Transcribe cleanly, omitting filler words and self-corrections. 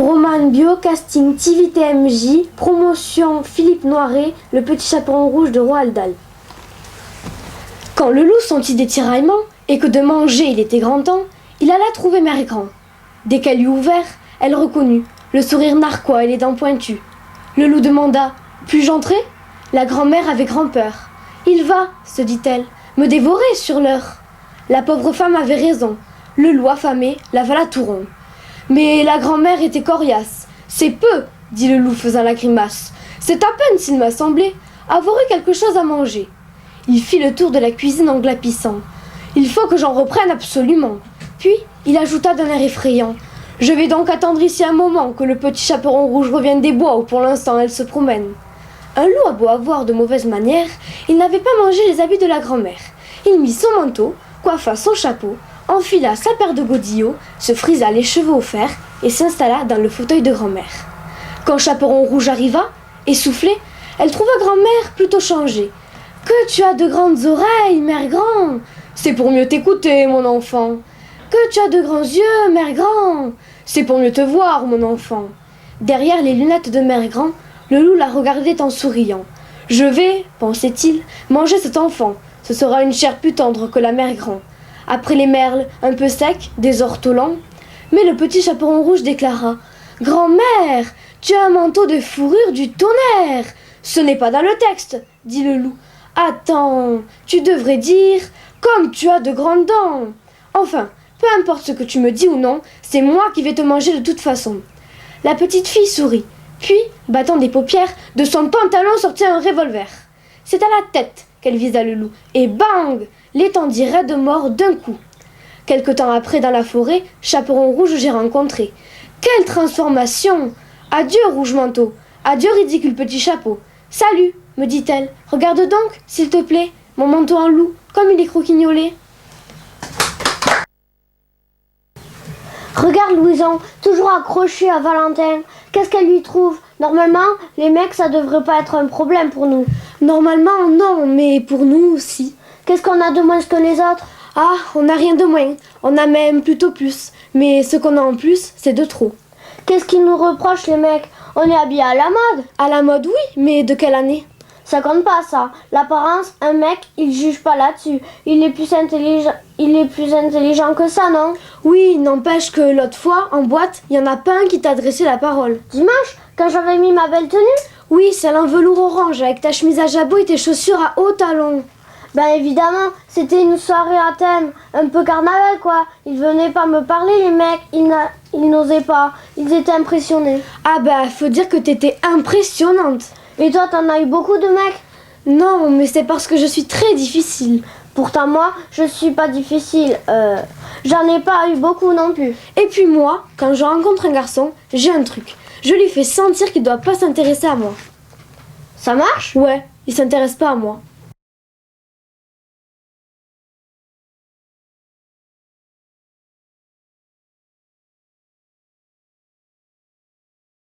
Roman Bio, casting TVTMJ, promotion Philippe Noiret, le petit chaperon rouge de Roald Dahl. Quand le loup sentit des tiraillements et que de manger il était grand temps, il alla trouver Mère Grand. Dès qu'elle eut ouvert, elle reconnut, le sourire narquois et les dents pointues. Le loup demanda « Puis-je entrer ?» La grand-mère avait grand-peur. « Il va, se dit-elle, me dévorer sur l'heure. » La pauvre femme avait raison. Le loup affamé l'avala tout rond. Mais la grand-mère était coriace. « C'est peu, dit le loup faisant la grimace. C'est à peine s'il m'a semblé avoir eu quelque chose à manger. Il fit le tour de la cuisine en glapissant. « Il faut que j'en reprenne absolument. » Puis il ajouta d'un air effrayant. « Je vais donc attendre ici un moment que le petit chaperon rouge revienne des bois où pour l'instant elle se promène. » Un loup a beau avoir de mauvaises manières, il n'avait pas mangé les habits de la grand-mère. Il mit son manteau, coiffa son chapeau, enfila sa paire de godillots, se frisa les cheveux au fer et s'installa dans le fauteuil de grand-mère. Quand Chaperon Rouge arriva, essoufflée, elle trouva grand-mère plutôt changée. « Que tu as de grandes oreilles, Mère Grand !»« C'est pour mieux t'écouter, mon enfant. »« Que tu as de grands yeux, Mère Grand !»« C'est pour mieux te voir, mon enfant. » Derrière les lunettes de Mère Grand, le loup la regardait en souriant. « Je vais, pensait-il, manger cet enfant. Ce sera une chair plus tendre que la Mère Grand. » Après les merles, un peu secs, des ortolans. Mais le petit chaperon rouge déclara « Grand-mère, tu as un manteau de fourrure du tonnerre !»« Ce n'est pas dans le texte, dit le loup. Attends, tu devrais dire « Comme tu as de grandes dents !» Enfin, peu importe ce que tu me dis ou non, c'est moi qui vais te manger de toute façon. La petite fille sourit, puis, battant des paupières, de son pantalon sortit un revolver. C'est à la tête qu'elle visa le loup, et bang, l'étendit raide mort d'un coup. Quelque temps après, dans la forêt, Chaperon Rouge j'ai rencontré. Quelle transformation! Adieu, rouge manteau. Adieu, ridicule petit chapeau. Salut, me dit-elle. Regarde donc, s'il te plaît, mon manteau en loup, comme il est croquignolé. Regarde Louison, toujours accroché à Valentin. Qu'est-ce qu'elle lui trouve? Normalement, les mecs, ça devrait pas être un problème pour nous. Normalement, non, mais pour nous aussi. Qu'est-ce qu'on a de moins que les autres? Ah, on n'a rien de moins. On a même plutôt plus. Mais ce qu'on a en plus, c'est de trop. Qu'est-ce qu'ils nous reprochent, les mecs? On est habillés à la mode. À la mode, oui, mais de quelle année? Ça compte pas, ça. L'apparence, un mec, il juge pas là-dessus. Il est plus intelligent que ça, non? Oui, n'empêche que l'autre fois, en boîte, il y en a pas un qui t'a adressé la parole. Dimanche, quand j'avais mis ma belle tenue? Oui, celle en velours orange, avec ta chemise à jabot et tes chaussures à hauts talons. Ben évidemment, c'était une soirée à thème, un peu carnaval quoi. Ils venaient pas me parler les mecs, ils n'osaient pas, ils étaient impressionnés. Ah bah, faut dire que t'étais impressionnante. Et toi, t'en as eu beaucoup de mecs? Non, mais c'est parce que je suis très difficile. Pourtant moi, je suis pas difficile, j'en ai pas eu beaucoup non plus. Et puis moi, quand je rencontre un garçon, j'ai un truc. Je lui fais sentir qu'il doit pas s'intéresser à moi. Ça marche? Ouais, il s'intéresse pas à moi.